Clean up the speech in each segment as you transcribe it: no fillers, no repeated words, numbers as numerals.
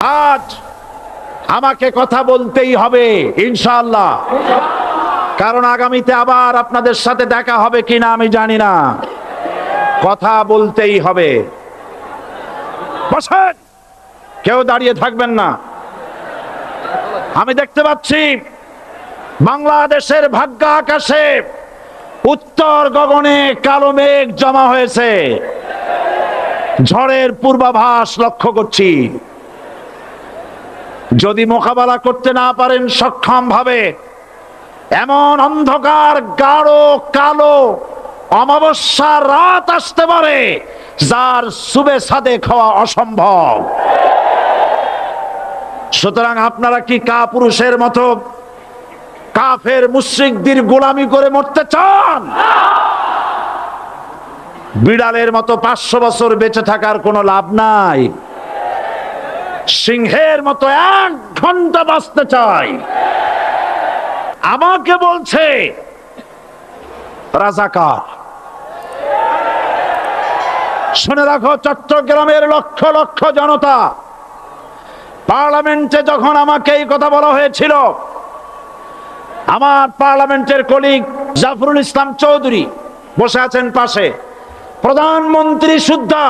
আজ আমাকে কথা বলতেই হবে ইনশাআল্লাহ, কারণ আগামীতে আবার আপনাদের সাথে দেখা হবে কিনা আমি জানি না। কথা বলতেই হবে। বসেন, কেউ দাঁড়িয়ে থাকবেন না। আমি দেখতে পাচ্ছি বাংলাদেশের ভাগ্য আকাশে উত্তর গগনে কালো মেঘ জমা হয়েছে, ঝড়ের পূর্বাভাস লক্ষ্য করছি। যদি মোকাবেলা করতে না পারেন সক্ষম ভাবে, এমন অন্ধকার গাঢ় কালো অমাবস্যার রাত আসতে পারে যার সুবে সাদেক হওয়া অসম্ভব। সুতরাং আপনারা কি কাপুরুষের মতো কাফের মুশরিকদের গোলামি করে মরতে চান? বিড়ালের মতো 500 বছর বেঁচে থাকার কোনো লাভ নাই। সিংহের মতো 1 ঘন্টা বাঁচতে চাই। আমাকে বলছে রাজাকার। শুনে রাখো, চট্টগ্রামের লক্ষ লক্ষ জনতা, পার্লামেন্টে যখন আমাকে এই কথা বলা হয়েছিল, আমার পার্লামেন্টের কলিগ জাফরুল ইসলাম চৌধুরী বসে আছেন পাশে, প্রধানমন্ত্রী সুদ্ধা,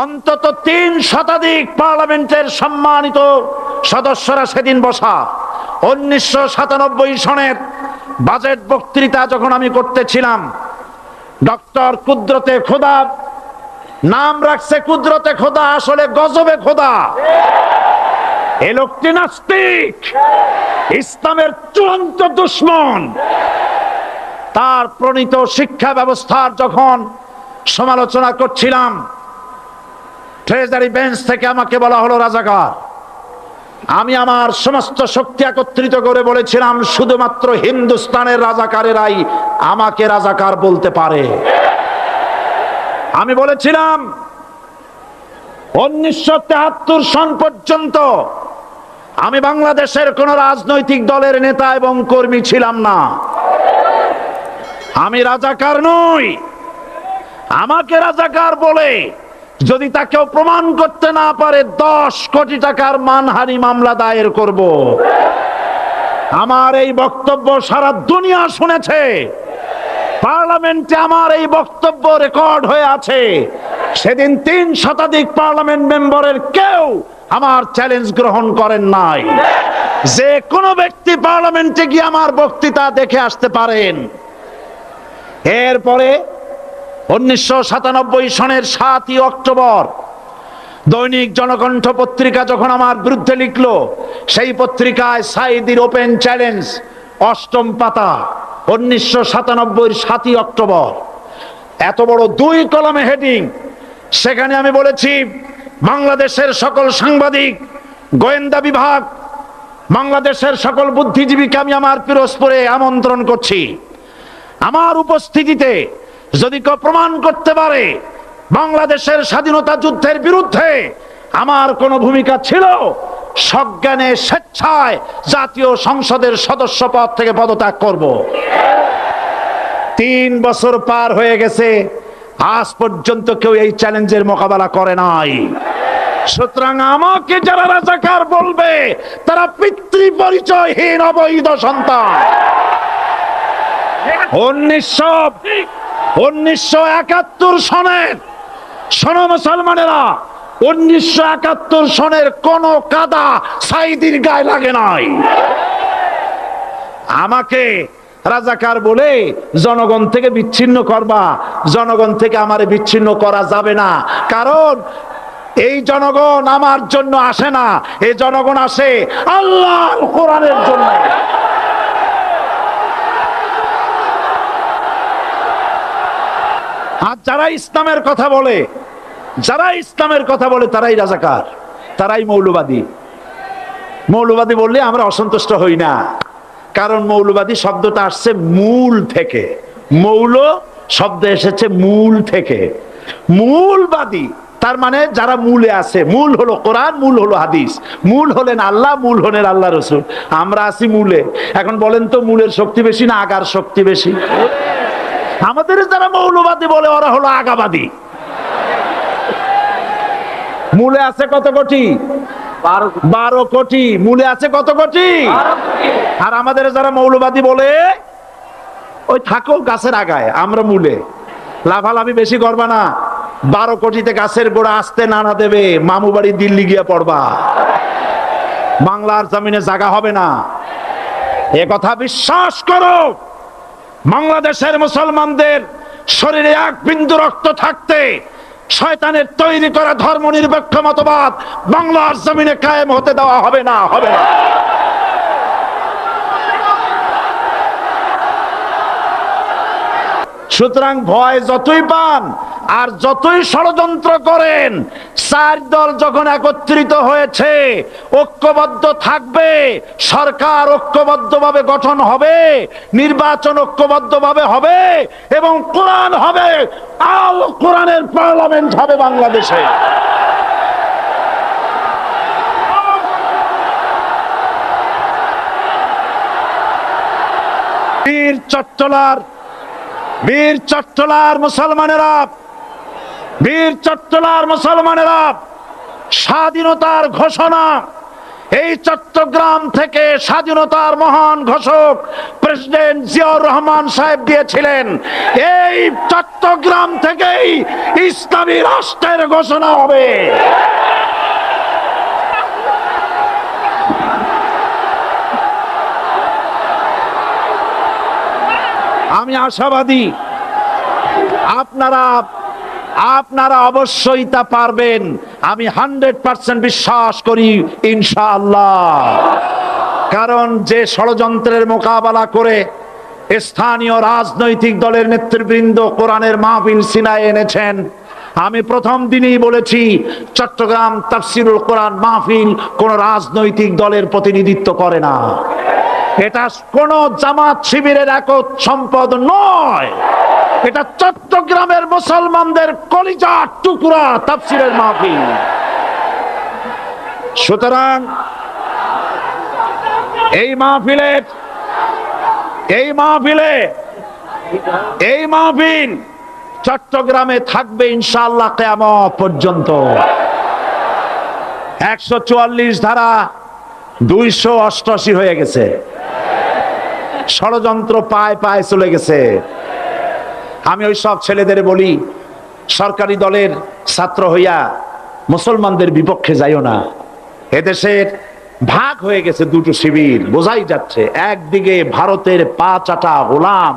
অন্তত 3 শতাধিক পার্লামেন্টের সম্মানিত সদস্যরা সেদিন বসা। 1997 সনের বাজেট বক্তৃতা যখন আমি করতেছিলাম, ডক্টর কুদরতে খোদা, নাম রাখছে কুদরতে খোদা, আসলে গজবে খোদা। এ লোকটি নাস্তিক, ইসলামের চূড়ান্ত দুশমন। তার প্রণীত শিক্ষা ব্যবস্থার যখন সমালোচনা করছিলাম, ট্রেজারি বেঞ্চ থেকে আমাকে বলা হলো রাজাকার। আমি আমার সমস্ত শক্তি একত্রিত করে বলেছিলাম, শুধুমাত্র হিন্দুস্তানের রাজাকারেরাই আমাকে রাজাকার বলতে পারে। আমি বলেছিলাম 1973 সন পর্যন্ত আমি বাংলাদেশের কোন রাজনৈতিক দলের নেতা এবং কর্মী ছিলাম না। আমি রাজাকার নই। আমাকে রাজাকার বলে যদি তাকেও প্রমাণ করতে না পারে, 10 কোটি টাকার মানহানি মামলা দায়ের করব। আমার এই বক্তব্য সারা দুনিয়া শুনেছে। পার্লামেন্টে আমার এই বক্তব্য রেকর্ড হয়ে আছে। সেদিন 3 শতাধিক পার্লামেন্ট মেম্বারের কেউ আমার চ্যালেঞ্জ গ্রহণ করেন নাই। যে কোনো ব্যক্তি পার্লামেন্টে গিয়ে আমার বক্তৃতা দেখে আসতে পারেন। এরপরে 1997 সনের 7ই অক্টোবর দৈনিক জনকণ্ঠ পত্রিকা যখন আমার বিরুদ্ধে লিখলো, সেই পত্রিকায় সাইদির ওপেন চ্যালেঞ্জ 8ম পাতা, 1997 7ই অক্টোবর, এত বড় 2 কলামে হেডিং। সেখানে আমি বলেছি, বাংলাদেশের সকল সাংবাদিক, গোয়েন্দা বিভাগ, বাংলাদেশের সকল বুদ্ধিজীবীকে আমি আমার পিরোজপুরে আমন্ত্রণ করছি। আমার উপস্থিতিতে যদি কেউ প্রমাণ করতে পারে বাংলাদেশের স্বাধীনতা যুদ্ধের বিরুদ্ধে আমার কোনো ভূমিকা ছিল, সজ্ঞানে স্বেচ্ছায় জাতীয় সংসদের সদস্য পদ থেকে পদত্যাগ করব। 3 বছর পার হয়ে গেছে, আজ পর্যন্ত কেউ এই চ্যালেঞ্জের মোকাবেলা করে নাই। সুতরাং আমাকে যারা রাজাকার বলবে, তারা পিতৃ পরিচয়হীন অবৈধ সন্তান। 1971 সনের, শোনো মুসলমানেরা, 1971 সনের কোন কাদা সাইদির গায়ে লাগে নাই। আমাকে রাজাকার বলে জনগণ থেকে বিচ্ছিন্ন করবা, জনগণ থেকে আমারে বিচ্ছিন্ন করা যাবে না। কারণ এই জনগণ আমার জন্য আসে না, এই জনগণ আসে আল্লাহর কোরআনের জন্য। আর যারা ইসলামের কথা বলে, যারা ইসলামের কথা বলে, তারাই রাজাকার, তারাই মৌলবাদী। মৌলবাদী বললে আমরা অসন্তুষ্ট হই না, কারণ মৌলবাদী শব্দটা আসছে মূল থেকে। মৌল শব্দ এসেছে মূল থেকে। মূলবাদী তার মানে যারা মূলে আছে। মূল হলো কোরআন, মূল হলো হাদিস, মূল হলেন আল্লাহ, মূল হলেন আল্লাহ রসুল। আমরা আছি মূলে। এখন বলেন তো, মূলের শক্তি বেশি না আগার শক্তি বেশি? আমাদের যারা মৌলবাদী বলে ওরা হলো আগাবাদী। মূলে আছে কত কোটি? 12 কোটি। মূলে আছে কত কোটি? আর আমাদের যারা মৌলবাদী বলে ওই থাকো গাছের আগায়, আমরা মূলে। লাফালাফি বেশি করবা না, 12 কোটিতে গাছের গোড়া আসতে নানা দেবে, মামু বাড়ি দিল্লি গিয়ে পড়বা, বাংলার জমিনে জায়গা হবে না। এ কথা বিশ্বাস করো। বাংলাদেশের মুসলমানদের শরীরে এক বিন্দু রক্ত থাকতে শয়তানের তৈরি করা ধর্ম নিরপেক্ষ মতবাদ বাংলার জমিনে কায়েম হতে দেওয়া হবে না, হবে না। সুতরাং ভয় যতই পান আর যতই ষড়যন্ত্র করেন, 4 দল যখন একত্রিত হয়েছে, ঐক্যবদ্ধ থাকবে, সরকার ঐক্যবদ্ধভাবে গঠন হবে, নির্বাচন ঐক্যবদ্ধভাবে হবে এবং কোরআন হবে, আল কোরআনের পার্লামেন্ট হবে বাংলাদেশে। বীর চট্টলার মুসলমানেরা, বীর চট্টলার মুসলমানেরা স্বাধীনতার ঘোষণা এই চট্টগ্রাম থেকে স্বাধীনতার মহান ঘোষক প্রেসিডেন্ট জিয়াউর রহমান সাহেব দিয়েছিলেন। এই চট্টগ্রাম থেকেই ইসলামী রাষ্ট্রের ঘোষণা হবে। আমি আশাবাদী আপনারা অবশ্যই তা পারবেন। আমি 100% বিশ্বাস করি ইনশাআল্লাহ। কারণ যে ষড়যন্ত্রের মোকাবেলা করে স্থানীয় রাজনৈতিক দলের নেতৃবৃন্দ কোরআনের মাহফিল সিনায় এনেছেন, আমি প্রথম দিনেই বলেছি চট্টগ্রাম তাফসিরুল কোরআন মাহফিল কোন রাজনৈতিক দলের প্রতিনিধিত্ব করে না। এটা কোন জামাত শিবিরের একক সম্পদ নয়, এটা চট্টগ্রামের মুসলমানদের কলিজার টুকরা তাফসিরের মাহফিল। সুতরাং এই মাহফিল চট্টগ্রামে থাকবে ইনশাআল্লাহ কিয়ামত পর্যন্ত। 144 ধারা 288 হয়ে গেছে, ষড়যন্ত্র পায় পায় চলে গেছে। আমি ওই সব ছেলেদের বলি, সরকারি দলের ছাত্র হইয়া মুসলমানদের বিপক্ষে যাইও না। এদেশের ভাগ হয়ে গেছে দুটো শিবির, বোঝাই যাচ্ছে। একদিকে ভারতের পা চাটা গোলাম,